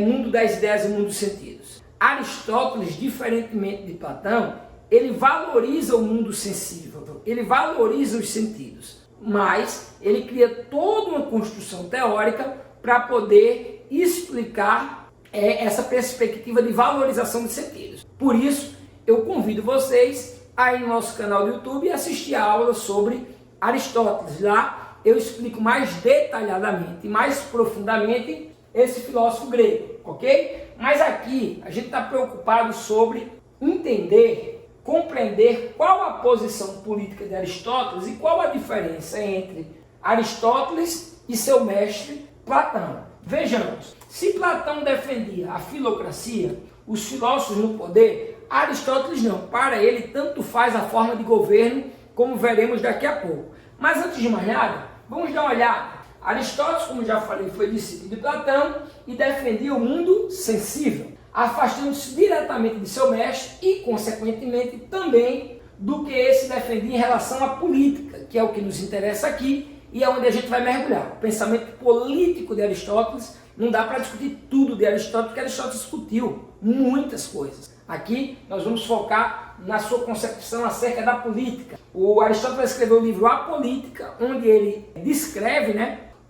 mundo das ideias e mundo dos sentidos. Aristóteles, diferentemente de Platão, ele valoriza o mundo sensível, ele valoriza os sentidos, mas ele cria toda uma construção teórica para poder explicar essa perspectiva de valorização dos sentidos. Por isso, eu convido vocês aí no nosso canal do YouTube assistir a aula sobre Aristóteles. Lá eu explico mais detalhadamente, mais profundamente esse filósofo grego, ok? Mas aqui a gente está preocupado sobre entender, compreender qual a posição política de Aristóteles e qual a diferença entre Aristóteles e seu mestre Platão. Vejamos, se Platão defendia a filocracia, os filósofos no poder, Aristóteles não. Para ele, tanto faz a forma de governo, como veremos daqui a pouco. Mas antes de mais nada, vamos dar uma olhada. Aristóteles, como já falei, foi discípulo de Platão e defendia o mundo sensível, afastando-se diretamente de seu mestre e, consequentemente, também do que esse defendia em relação à política, que é o que nos interessa aqui e é onde a gente vai mergulhar. O pensamento político de Aristóteles Não dá para discutir tudo de Aristóteles, porque Aristóteles discutiu muitas coisas. Aqui nós vamos focar na sua concepção acerca da política. O Aristóteles escreveu o livro A Política, onde ele descreve,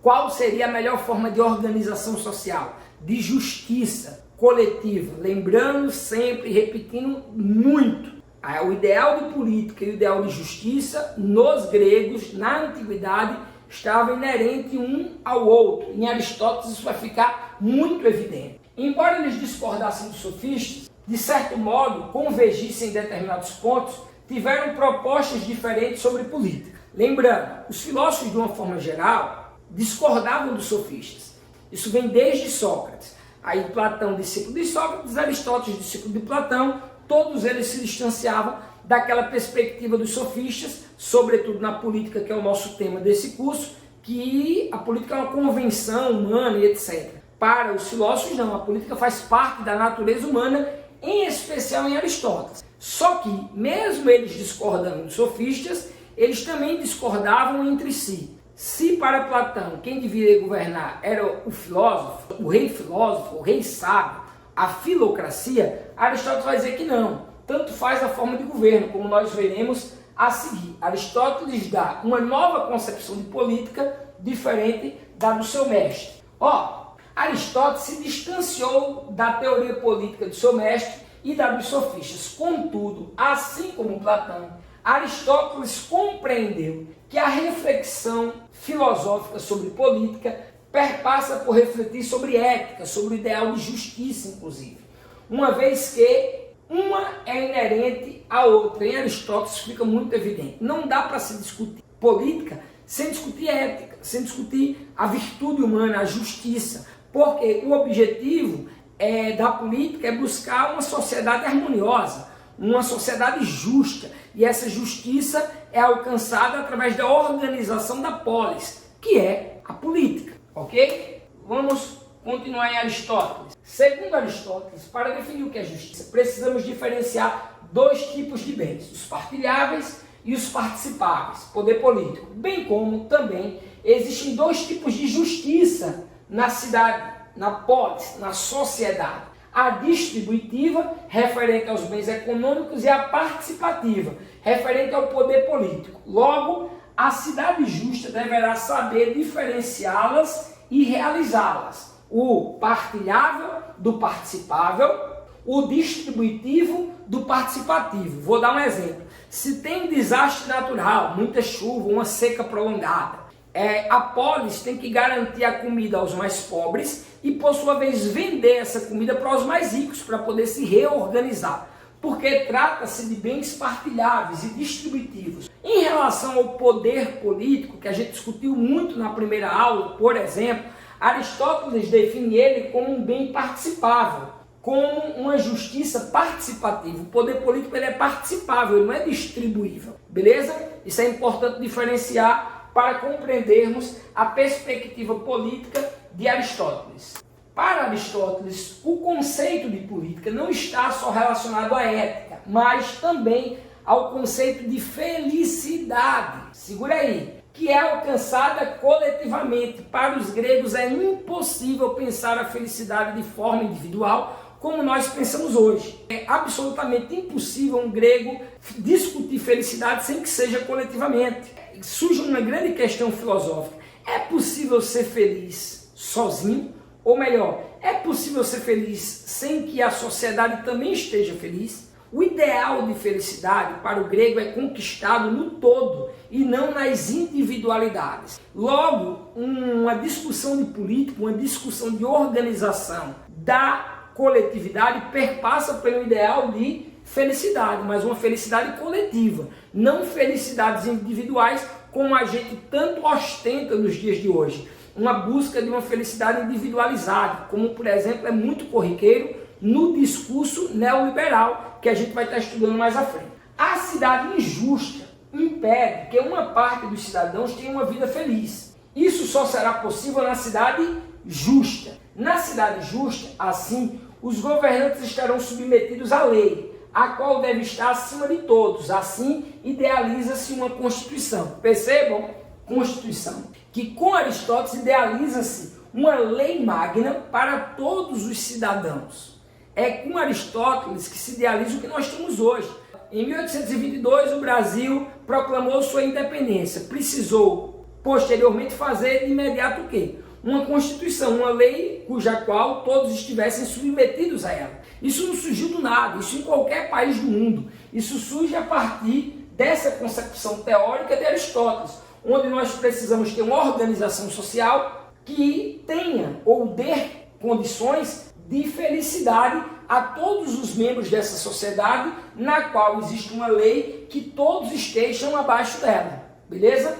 qual seria a melhor forma de organização social, de justiça coletiva. Lembrando sempre, repetindo muito, o ideal de política e o ideal de justiça nos gregos, na antiguidade, estava inerente um ao outro. Em Aristóteles isso vai ficar muito evidente. Embora eles discordassem dos sofistas, de certo modo convergissem em determinados pontos, tiveram propostas diferentes sobre política. Lembrando, os filósofos de uma forma geral discordavam dos sofistas. Isso vem desde Sócrates. Aí Platão, discípulo de Sócrates, Aristóteles, discípulo de Platão, todos eles se distanciavam daquela perspectiva dos sofistas, sobretudo na política, que é o nosso tema desse curso, que a política é uma convenção humana e etc. Para os filósofos não, a política faz parte da natureza humana, em especial em Aristóteles. Só que, mesmo eles discordando dos sofistas, eles também discordavam entre si. Se para Platão quem deveria governar era o filósofo, o rei sábio, a filocracia, Aristóteles vai dizer que não. Tanto faz a forma de governo, como nós veremos a seguir. Aristóteles dá uma nova concepção de política diferente da do seu mestre. Aristóteles se distanciou da teoria política do seu mestre e da dos sofistas. Contudo, assim como Platão, Aristóteles compreendeu que a reflexão filosófica sobre política perpassa por refletir sobre ética, sobre o ideal de justiça, inclusive. Uma vez que uma é inerente à outra. Em Aristóteles fica muito evidente. Não dá para se discutir política sem discutir ética, sem discutir a virtude humana, a justiça. Porque o objetivo da política é buscar uma sociedade harmoniosa, uma sociedade justa. E essa justiça é alcançada através da organização da polis, que é a política. Ok? Vamos continuar em Aristóteles. Segundo Aristóteles, para definir o que é justiça, precisamos diferenciar dois tipos de bens, os partilháveis e os participáveis, poder político. Bem como também existem dois tipos de justiça na cidade, na polis, na sociedade. A distributiva, referente aos bens econômicos, e a participativa, referente ao poder político. Logo, a cidade justa deverá saber diferenciá-las e realizá-las. O partilhável do participável, o distributivo do participativo. Vou dar um exemplo. Se tem um desastre natural, muita chuva, uma seca prolongada, a polis tem que garantir a comida aos mais pobres e, por sua vez, vender essa comida para os mais ricos, para poder se reorganizar. Porque trata-se de bens partilháveis e distributivos. Em relação ao poder político, que a gente discutiu muito na primeira aula, por exemplo, Aristóteles define ele como um bem participável, como uma justiça participativa. O poder político ele é participável, ele não é distribuível. Beleza? Isso é importante diferenciar para compreendermos a perspectiva política de Aristóteles. Para Aristóteles, o conceito de política não está só relacionado à ética, mas também ao conceito de felicidade. Segura aí. Que é alcançada coletivamente. Para os gregos é impossível pensar a felicidade de forma individual como nós pensamos hoje. É absolutamente impossível um grego discutir felicidade sem que seja coletivamente. Surge uma grande questão filosófica. É possível ser feliz sozinho? Ou melhor, é possível ser feliz sem que a sociedade também esteja feliz? O ideal de felicidade para o grego é conquistado no todo e não nas individualidades. Logo, uma discussão de política, uma discussão de organização da coletividade perpassa pelo ideal de felicidade, mas uma felicidade coletiva, não felicidades individuais como a gente tanto ostenta nos dias de hoje. Uma busca de uma felicidade individualizada, como por exemplo é muito corriqueiro no discurso neoliberal, que a gente vai estar estudando mais à frente. A cidade injusta impede que uma parte dos cidadãos tenha uma vida feliz. Isso só será possível na cidade justa. Na cidade justa, assim, os governantes estarão submetidos à lei, a qual deve estar acima de todos. Assim, idealiza-se uma Constituição. Percebam? Constituição. Que com Aristóteles idealiza-se uma lei magna para todos os cidadãos. É com Aristóteles que se idealiza o que nós temos hoje. Em 1822, o Brasil proclamou sua independência. Precisou, posteriormente, fazer de imediato o quê? Uma Constituição, uma lei cuja qual todos estivessem submetidos a ela. Isso não surgiu do nada, isso em qualquer país do mundo. Isso surge a partir dessa concepção teórica de Aristóteles, onde nós precisamos ter uma organização social que tenha ou dê condições de felicidade a todos os membros dessa sociedade, na qual existe uma lei que todos estejam abaixo dela, beleza?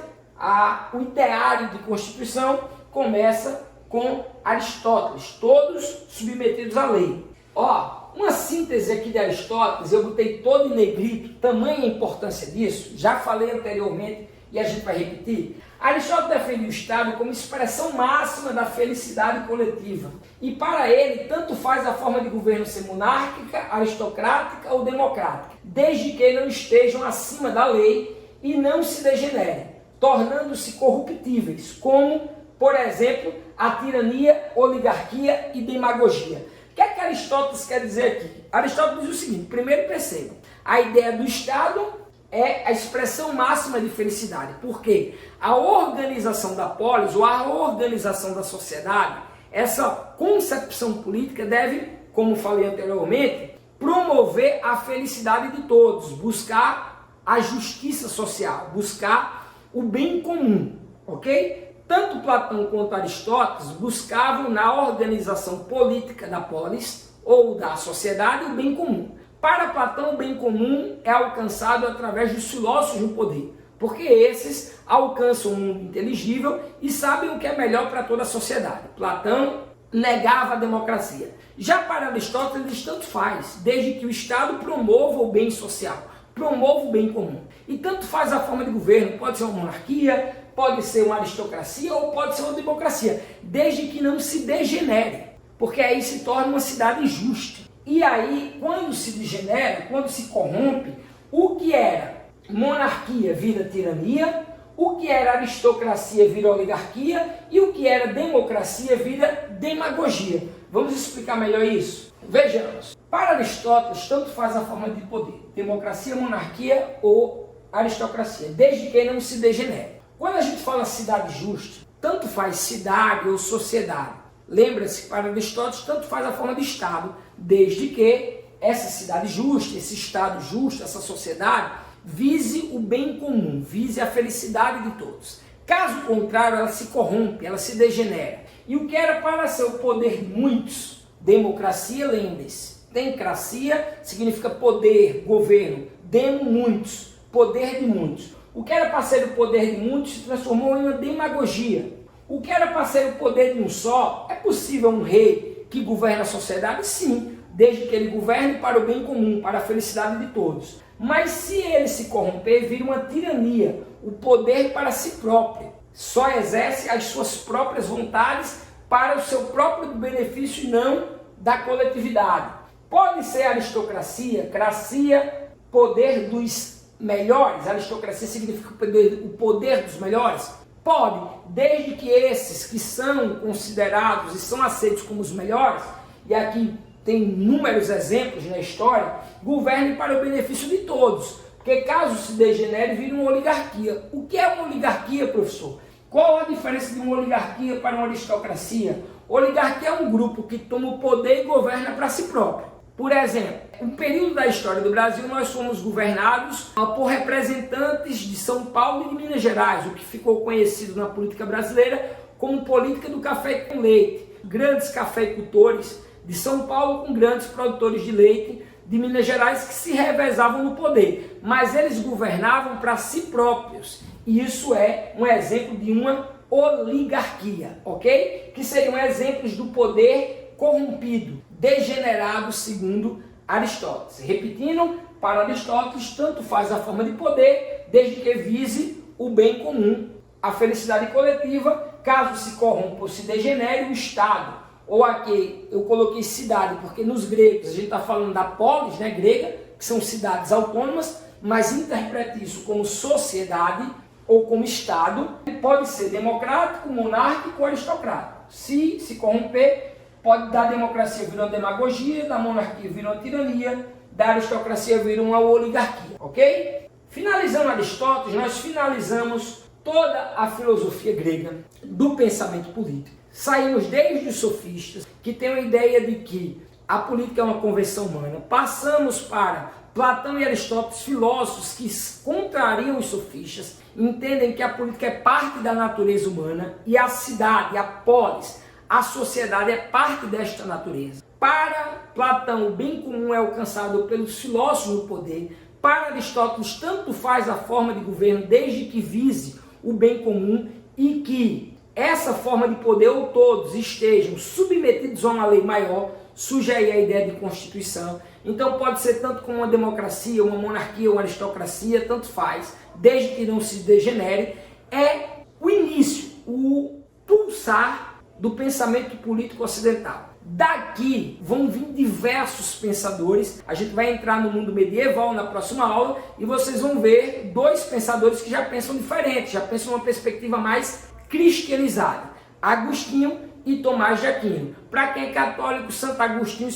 O ideário de Constituição começa com Aristóteles, todos submetidos à lei. Uma síntese aqui de Aristóteles, eu botei todo em negrito, tamanha a importância disso, já falei anteriormente e a gente vai repetir. Aristóteles defende o Estado como expressão máxima da felicidade coletiva. E para ele, tanto faz a forma de governo ser monárquica, aristocrática ou democrática, desde que não estejam acima da lei e não se degenerem, tornando-se corruptíveis, como, por exemplo, a tirania, oligarquia e demagogia. O que é que Aristóteles quer dizer aqui? Aristóteles diz o seguinte: primeiro perceba, a ideia do Estado é a expressão máxima de felicidade, porque a organização da polis, ou a organização da sociedade, essa concepção política deve, como falei anteriormente, promover a felicidade de todos, buscar a justiça social, buscar o bem comum, ok? Tanto Platão quanto Aristóteles buscavam na organização política da polis, ou da sociedade, o bem comum. Para Platão, o bem comum é alcançado através dos filósofos do poder, porque esses alcançam o mundo inteligível e sabem o que é melhor para toda a sociedade. Platão negava a democracia. Já para Aristóteles, tanto faz, desde que o Estado promova o bem social, promova o bem comum. E tanto faz a forma de governo, pode ser uma monarquia, pode ser uma aristocracia ou pode ser uma democracia, desde que não se degenere, porque aí se torna uma cidade injusta. E aí, quando se degenera, quando se corrompe, o que era monarquia vira tirania, o que era aristocracia vira oligarquia e o que era democracia vira demagogia. Vamos explicar melhor isso? Vejamos. Para Aristóteles, tanto faz a forma de poder, democracia, monarquia ou aristocracia, desde que não se degenere. Quando a gente fala cidade justa, tanto faz cidade ou sociedade. Lembra-se que para Aristóteles, tanto faz a forma de Estado, desde que essa cidade justa, esse Estado justo, essa sociedade, vise o bem comum, vise a felicidade de todos. Caso contrário, ela se corrompe, ela se degenera. E o que era para ser o poder de muitos, democracia, lembre-se. Democracia significa poder, governo, demo muitos, poder de muitos. O que era para ser o poder de muitos se transformou em uma demagogia. O que era para ser o poder de um só, é possível um rei que governa a sociedade? Sim, desde que ele governe para o bem comum, para a felicidade de todos. Mas se ele se corromper, vira uma tirania, o poder para si próprio. Só exerce as suas próprias vontades para o seu próprio benefício e não da coletividade. Pode ser aristocracia, cracia, poder dos melhores. Aristocracia significa o poder dos melhores. Pode, desde que esses que são considerados e são aceitos como os melhores, e aqui tem inúmeros exemplos na história, governem para o benefício de todos. Porque caso se degenere, vira uma oligarquia. O que é uma oligarquia, professor? Qual a diferença de uma oligarquia para uma aristocracia? Oligarquia é um grupo que toma o poder e governa para si próprio. Por exemplo, um período da história do Brasil nós fomos governados por representantes de São Paulo e de Minas Gerais, o que ficou conhecido na política brasileira como política do café com leite. Grandes cafeicultores de São Paulo com grandes produtores de leite de Minas Gerais que se revezavam no poder, mas eles governavam para si próprios. E isso é um exemplo de uma oligarquia, ok? Que seriam exemplos do poder corrompido, degenerado, segundo Aristóteles. Repetindo, para Aristóteles, tanto faz a forma de poder, desde que vise o bem comum, a felicidade coletiva. Caso se corrompa ou se degenere, o Estado, ou aqui eu coloquei cidade, porque nos gregos a gente está falando da polis, né, grega, que são cidades autônomas, mas interprete isso como sociedade ou como Estado, pode ser democrático, monárquico ou aristocrático. Se corromper, pode da democracia virar uma demagogia, da monarquia virar uma tirania, da aristocracia virar uma oligarquia, ok? Finalizando Aristóteles, nós finalizamos toda a filosofia grega do pensamento político. Saímos desde os sofistas, que têm a ideia de que a política é uma convenção humana. Passamos para Platão e Aristóteles, filósofos que contrariam os sofistas, entendem que a política é parte da natureza humana e a cidade, a polis, a sociedade é parte desta natureza. Para Platão, o bem comum é alcançado pelos filósofos no poder. Para Aristóteles, tanto faz a forma de governo desde que vise o bem comum e que essa forma de poder ou todos estejam submetidos a uma lei maior. Surge aí a ideia de constituição. Então pode ser tanto como uma democracia, uma monarquia, uma aristocracia, tanto faz, desde que não se degenere. É o início, o pulsar do pensamento político ocidental. Daqui vão vir diversos pensadores. A gente vai entrar no mundo medieval na próxima aula e vocês vão ver dois pensadores que já pensam diferente, já pensam uma perspectiva mais cristianizada. Agostinho e Tomás de Aquino. Para quem é católico, Santo Agostinho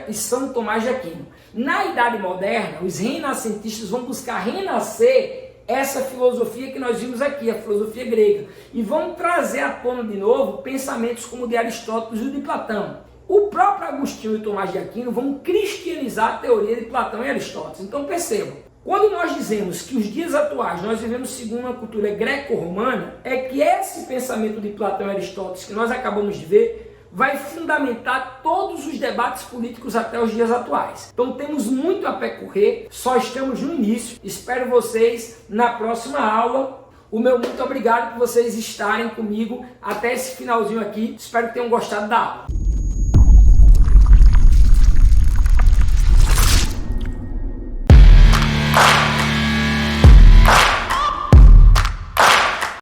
e São Tomás de Aquino. Na Idade Moderna, os renascentistas vão buscar renascer essa filosofia que nós vimos aqui, a filosofia grega, e vão trazer à tona de novo pensamentos como o de Aristóteles e o de Platão. O próprio Agostinho e Tomás de Aquino vão cristianizar a teoria de Platão e Aristóteles. Então percebam, quando nós dizemos que os dias atuais nós vivemos segundo uma cultura greco-romana, é que esse pensamento de Platão e Aristóteles que nós acabamos de ver vai fundamentar todos os debates políticos até os dias atuais. Então temos muito a percorrer, só estamos no início. Espero vocês na próxima aula. O meu muito obrigado por vocês estarem comigo até esse finalzinho aqui. Espero que tenham gostado da aula.